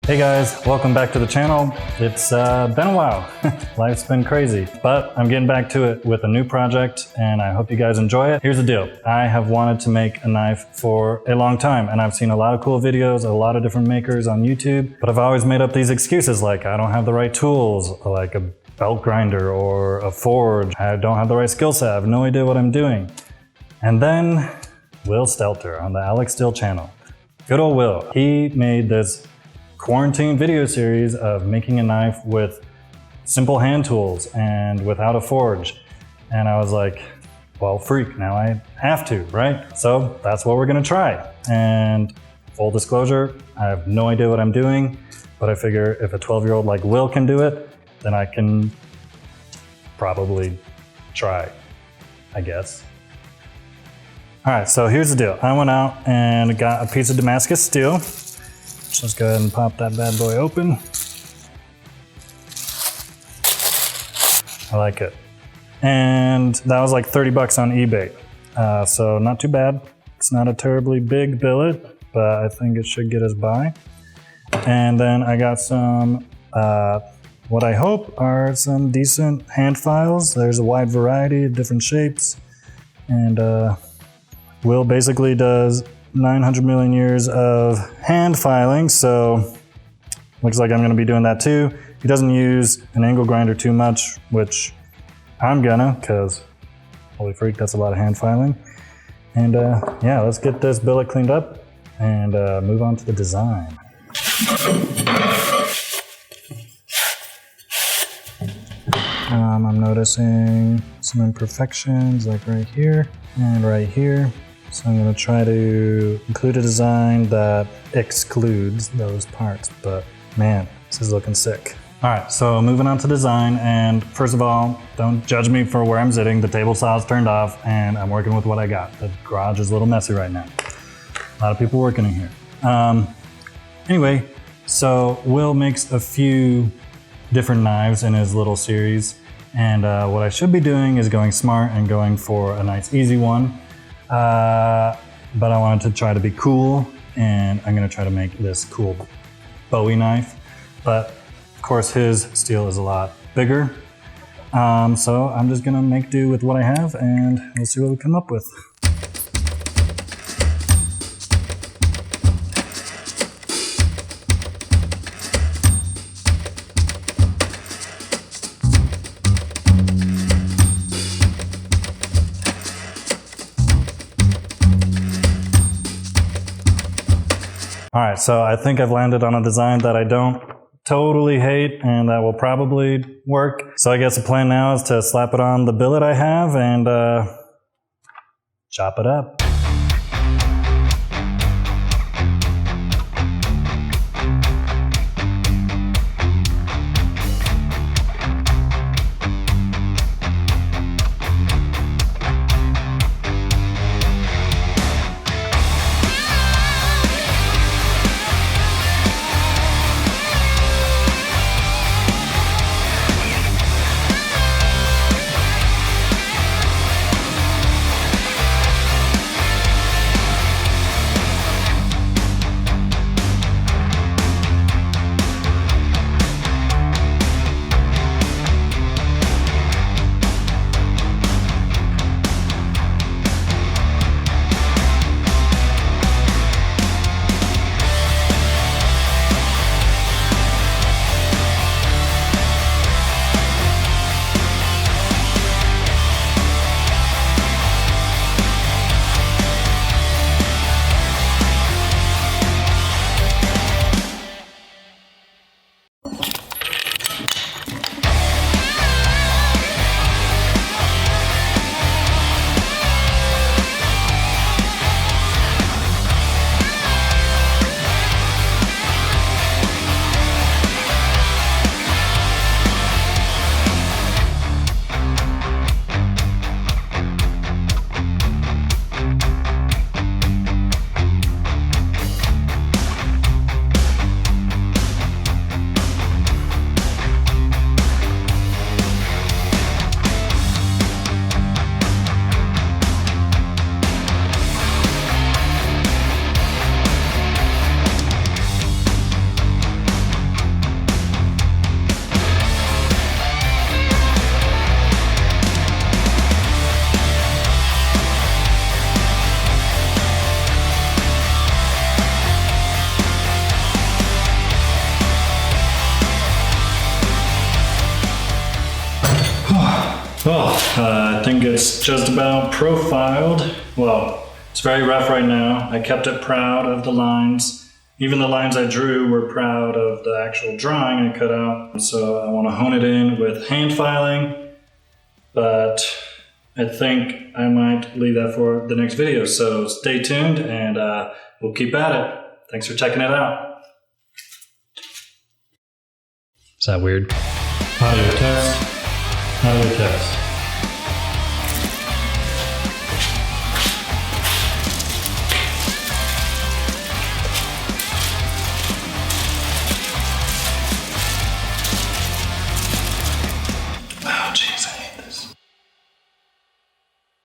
Hey guys, welcome back to the channel. It's been a while. Life's been crazy, but I'm getting back to it with a new project and I hope you guys enjoy it. Here's the deal. I have wanted to make a knife for a long time and I've seen a lot of cool videos, a lot of different makers on YouTube, but I've always made up these excuses like I don't have the right tools, like a belt grinder or a forge. I don't have the right skill set. I have no idea what I'm doing. And then Will Stelter on the Alex Still channel. Good old Will. He made this quarantine video series of making a knife with simple hand tools and without a forge. And I was like, well, freak, now I have to, right? So that's what we're gonna try. And full disclosure, I have no idea what I'm doing, but I figure if a 12-year-old like Will can do it, then I can probably try, I guess. All right, so here's the deal. I went out and got a piece of Damascus steel. Let's go ahead and pop that bad boy open. I like it. And that was like 30 bucks on eBay. So not too bad. It's not a terribly big billet, but I think it should get us by. And then I got some, what I hope are some decent hand files. There's a wide variety of different shapes. And Will basically does 900 million years of hand filing, so looks like I'm going to be doing that too. He doesn't use an angle grinder too much, which I'm gonna, because holy freak, that's a lot of hand filing. And yeah, let's get this billet cleaned up and move on to the design. I'm noticing some imperfections like right here and right here. So I'm going to try to include a design that excludes those parts, but man, this is looking sick. All right, so moving on to design, and first of all, don't judge me for where I'm sitting. The table saw is turned off and I'm working with what I got. The garage is a little messy right now. A lot of people working in here. Anyway, so Will makes a few different knives in his little series, and what I should be doing is going smart and going for a nice easy one. But I wanted to try to be cool, and I'm gonna try to make this cool Bowie knife. But of course his steel is a lot bigger. So I'm just gonna make do with what I have and we'll see what we come up with. All right, so I think I've landed on a design that I don't totally hate and that will probably work. So I guess the plan now is to slap it on the billet I have and chop it up. Well, I think it's just about profiled. Well, it's very rough right now. I kept it proud of the lines. Even the lines I drew were proud of the actual drawing I cut out. So I want to hone it in with hand filing, but I think I might leave that for the next video. So stay tuned and we'll keep at it. Thanks for checking it out. Is that weird? Audio test. Audio test.